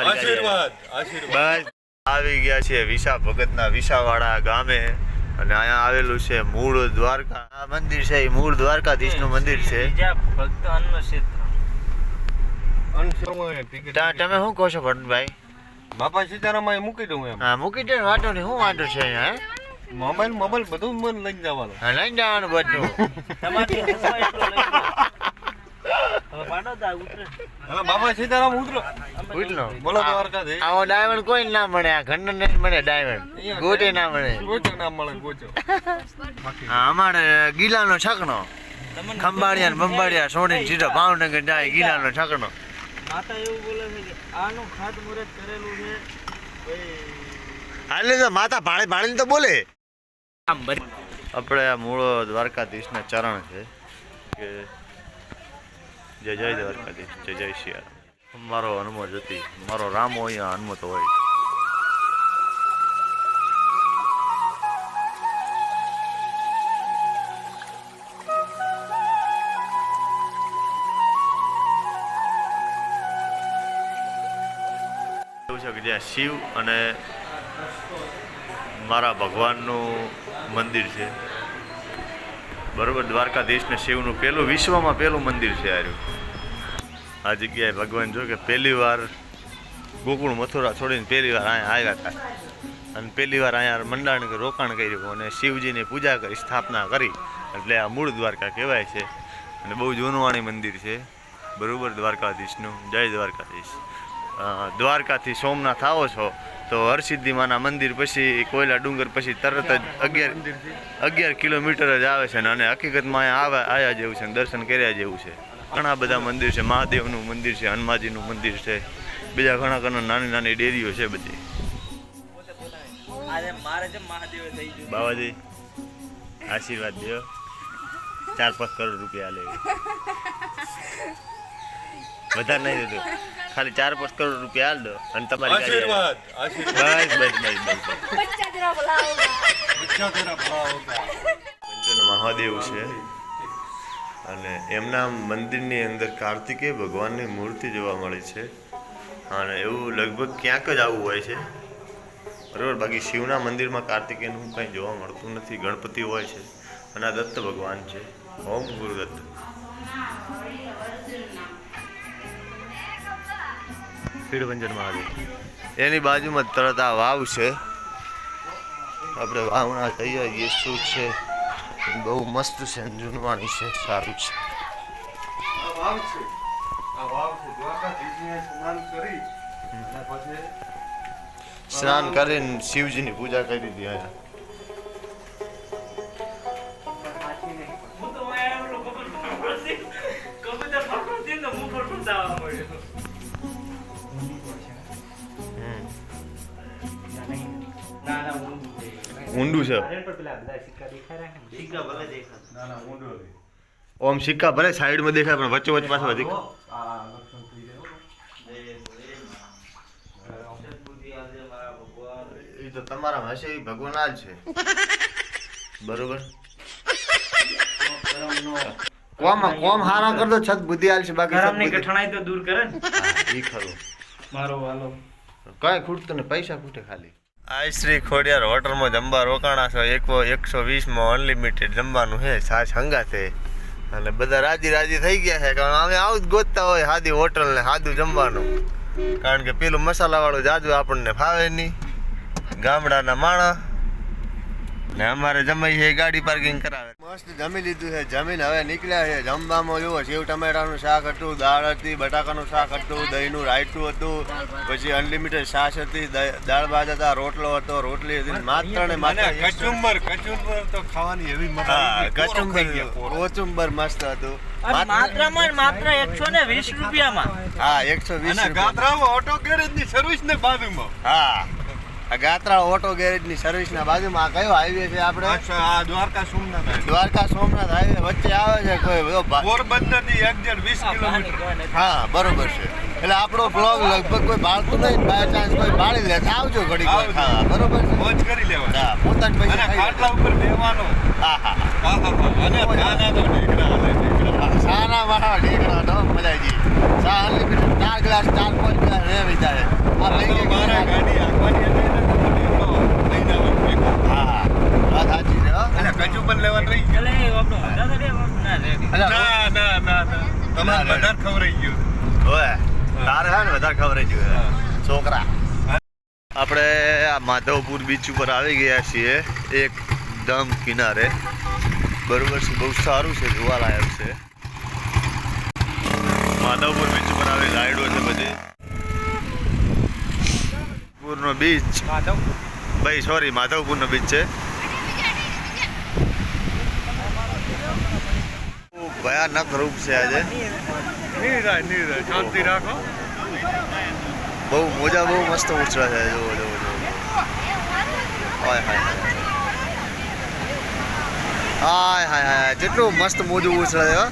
આશીર્વાદ બસ આવી ગયા છે વિસા ભગતના વિસાવાડા ગામે અને અહીંયા આવેલું છે મૂળ દ્વારકા. આ મંદિર છે એ મૂળ દ્વારકાધીશનું મંદિર છે. તમે શું કહો છો ભરતભાઈ? બાપા સીતારામ મૂકી દઉં એમ. હા મૂકી દે, વાંધો નહીં. શું વાંધો છે અહીંયા? મોબાઈલ બધું મને લઈને જવાનું. હા લઈને જવાનું બધું. બાપા સીતારામ ઉતરો. બોલો દ્વારકાધીશ. આવો ડાયમંડ કોઈ ના મળે, આ ઘર ને મળે ડાયમંડ, ગોટે ના મળે. ગોચો ના મળે ગોચો. હા અમારે ગીલાનો છકનો ખંભાળિયા ને બંબાળિયા છોડીને સીધો ભાવનગર જાય. ગીલાનો છકનો માતા એવું બોલે છે કે આનું ખાતમુહૂર્ત કરેલું છે. હાલે તો માતા ભાળે ભાળીને તો બોલે. આપણે આ મૂળ દ્વારકાધીશના ચરણ છે કે જય જય દ્વારકાધીશ, જય જય સિયારામ. મારો હનુમત હતી, મારો રામો અહીંયા હનુમત હોય. એવું છે કે જ્યાં શિવ અને મારા ભગવાનનું મંદિર છે. બરોબર, દ્વારકાધીશ ને શિવનું પેલું વિશ્વમાં પેલું મંદિર છે આર્યું. આ જગ્યાએ ભગવાન જો કે પહેલી વાર ગોકુળ મથુરા છોડીને પહેલી વાર અહીંયા આવ્યા હતા અને પહેલી વાર અહીંયા મંડાણ રોકાણ કર્યું અને શિવજીની પૂજા કરી, સ્થાપના કરી. એટલે આ મૂળ દ્વારકા કહેવાય છે અને બહુ જૂનવાણી મંદિર છે. બરાબર, દ્વારકાધીશનું. જય દ્વારકાધીશ. દ્વારકાથી સોમનાથ આવો છો તો હરસિદ્ધિ માના મંદિર પછી કોયલા ડુંગર પછી તરત જ 11 કિલોમીટર જ આવે છે અને હકીકતમાં અહીંયા આવ્યા જેવું છે, દર્શન કર્યા જેવું છે. ઘણા બધા મંદિર છે. મહાદેવનું મંદિર છે, હનુમાનજીનું મંદિર છે, બીજા ઘણા ઘણા નાની નાની ડેરીઓ છે બધી. બાબાજી આશીર્વાદ દો, 4-5 કરોડ રૂપિયા લે. વધારે નહીં દીધું, ખાલી 4-5 કરોડ રૂપિયા હાલ દો અને તમારી આશીર્વાદ. મહાદેવ છે અને એમના મંદિરની અંદર કાર્તિકેય ભગવાનની મૂર્તિ જોવા મળે છે અને એવું લગભગ ક્યાંક જ આવું હોય છે. બરાબર, બાકી શિવના મંદિરમાં કાર્તિકેયનું કંઈ જોવા મળતું નથી. ગણપતિ હોય છે અને આ દત્ત ભગવાન છે. ઓમ ગુરુદત્ત. પીડભંજન મહાદેવ એની બાજુમાં તરત આ વાવ છે. આપણે વાવણા થઈએ. યેસુ છે, બહુ મસ્ત છે, જૂનવાણી છે, સારું છે. સ્નાન કરીને શિવજીની પૂજા કરી દીધી અહીંયા. ઊંડું છે. ઓમ સિક્કા ભલે સાઈડમાં દેખાય પણ વચ્ચે વચ્ચે પાછો વધી. એ તો તમારા હશે, એ ભગવાન આ જ છે. બરોબર, કોમ હારા કરતો છત બુદ્ધિ આલ છે. બાકી કઠણાઈ તો દૂર કરે ને. ઈ ખરું. મારો વાલો કઈ ખૂટતું ને, પૈસા ખૂટે ખાલી. આ શ્રી ખોડિયાર હોટલમાં જમવા રોકાણા છો. 120માં અનલિમિટેડ જમવાનું છે, સાસ હંગાતે અને બધા રાજી થઈ ગયા છે. કારણ અમે આવું જ ગોતતા હોય સાદી હોટલ ને સાદું જમવાનું. કારણ કે પેલું મસાલાવાળું જાજુ આપણને ફાવે નહીં, ગામડાના માણસ ને. અમારે જમાઈ છે ગાડી પાર્કિંગ કરાવે. મસ્ત જમી લીધું છે. જમીને હવે નીકળ્યા છે. જમવામાં જુઓ, સેવ ટમેટાનું શાક હતું, દાળ હતી, બટાકાનું શાક હતું, દહીંનું રાયતું હતું, પછી અનલિમિટેડ છાશ હતી, દાળ ભાત હતા, રોટલો હતો, રોટલી હતી. માત્ર ને માત્ર કચુંબર તો ખાવાની એવી મજા. હા, કોચુંબર મસ્ત હતું. માત્ર 120 રૂપિયામાં. હા, 120. ગાત્રામાં ઓટો ગેરેજ ની સર્વિસ ને બાજુમાં. હા, આ ગાત્રા ઓટો ગેરેજ ની સર્વિસ ના બાજુમાં. કયો હાઈવે છે આપણે? આ દ્વારકા સોમનાથ હાઈવે વચ્ચે આવે છે. કોઈ પોરબંદર થી 20 કિલોમીટર. હા બરોબર છે. એટલે આપણો બ્લોગ લગભગ કોઈ ભાળતું નહીં, બાય ચાન્સ કોઈ ભાળી લે તો આવજો ઘડી વાર આવજો. ખાવા, બરોબર છે? મોજ કરી લેવાની હા, પોતાની પૈસા અને ખાઈ ખાટલા ઉપર બેવાનો હા હા અને નાના તો ઢીકડા અને ઢીકડા. હા. સાના વાળા ઢીકડા તો મજા આવી ગઈ. ચા અનલિમિટેડ 4 ગ્લાસ 4-5 ગ્લાસ રે વિચારે આ આ લઈ તો ગયા મારા ગાડી આંકવાની હતી ને તો ઢીકડો લઈ જવાનું ભેગો. હા હા વાત સાચી છે હો. અને કચું પણ લેવાનું રહી ગયું. એટલે એ આપણો વધારે રે, આપણો ના રે. એટલે ના તમારે વધારે ખવડાઈ ગયું. ઓય તારે હે ને વધારે ખબર જ છોકરા આપણે આ માધવપુર બીચ ઉપર આવી ગયા છીએ એકદમ કિનારે, બરોબર છે, બહુ સારું છે, જોવાલાયક છે. માધવપુર બીચ ઉપર આવી રાઈડો છે બધી. પૂરનો બીચ ભાઈ, સોરી, માધવપુરનો બીચ છે. બહુ ભયાનક રૂપ છે આજે. નિરાય શાંતિ રાખો. બહુ મોજા બહુ મસ્ત ઉછળે છે. જુઓ જુઓ જુઓ. હાય હાય હાય હાય હાય હાય, કેટલું મસ્ત મોજું ઉછળે છે હો.